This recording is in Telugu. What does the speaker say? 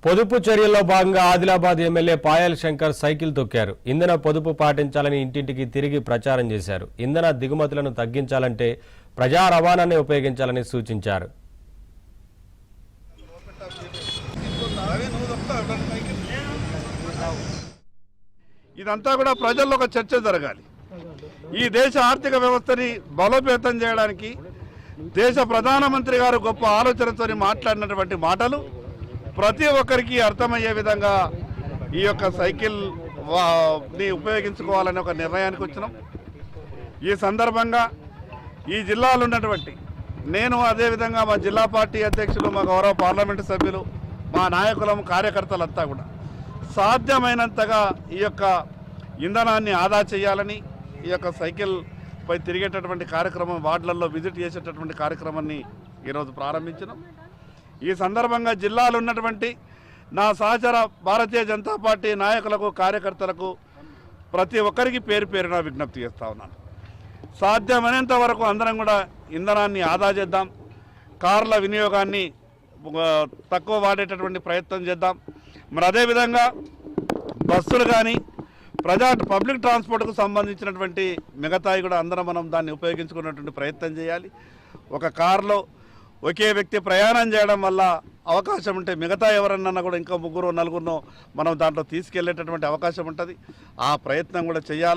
పొదుపు చర్యల్లో భాగంగా ఆదిలాబాద్ ఎమ్మెల్యే పాయల్ శంకర్ సైకిల్ తొక్కారు. ఇంధన పొదుపు పాటించాలని ఇంటింటికి తిరిగి ప్రచారం చేశారు. ఇంధన దిగుమతులను తగ్గించాలంటే ప్రజా రవాణాన్ని ఉపయోగించాలని సూచించారు. ఇదంతా కూడా ప్రజల్లో ఒక చర్చ జరగాలి. ఈ దేశ ఆర్థిక వ్యవస్థని బలోపేతం చేయడానికి దేశ ప్రధానమంత్రి గారు గొప్ప ఆలోచనతో మాట్లాడినటువంటి మాటలు ప్రతి ఒక్కరికి అర్థమయ్యే విధంగా ఈ యొక్క సైకిల్ని ఉపయోగించుకోవాలనే ఒక నిర్ణయానికి వచ్చినాం. ఈ సందర్భంగా ఈ జిల్లాలో ఉన్నటువంటి నేను, అదేవిధంగా మా జిల్లా పార్టీ అధ్యక్షులు, మా గౌరవ పార్లమెంటు సభ్యులు, మా నాయకులం, కార్యకర్తలంతా కూడా సాధ్యమైనంతగా ఈ యొక్క ఇంధనాన్ని ఆదా చేయాలని, ఈ యొక్క సైకిల్పై తిరిగేటటువంటి కార్యక్రమం, వార్డులలో విజిట్ చేసేటటువంటి కార్యక్రమాన్ని ఈరోజు ప్రారంభించినాం. ఈ సందర్భంగా జిల్లాలో ఉన్నటువంటి నా సహచర భారతీయ జనతా పార్టీ నాయకులకు, కార్యకర్తలకు ప్రతి ఒక్కరికి పేరు పేరున విజ్ఞప్తి చేస్తూ ఉన్నాను. సాధ్యమైనంత వరకు అందరం కూడా ఇంధనాన్ని ఆదా చేద్దాం, కార్ల వినియోగాన్ని తక్కువ వాడేటటువంటి ప్రయత్నం చేద్దాం. మరి అదేవిధంగా బస్సులు కానీ పబ్లిక్ ట్రాన్స్పోర్ట్కు సంబంధించినటువంటి మిగతాయి కూడా అందరం మనం దాన్ని ఉపయోగించుకునేటువంటి ప్రయత్నం చేయాలి. ఒక కారులో ఒకే వ్యక్తి ప్రయాణం చేయడం వల్ల అవకాశం ఉంటే మిగతా ఎవరన్నా కూడా ఇంకా 3-4 మనం దాంట్లో తీసుకెళ్లేటటువంటి అవకాశం ఉంటుంది. ఆ ప్రయత్నం కూడా చేయాలి.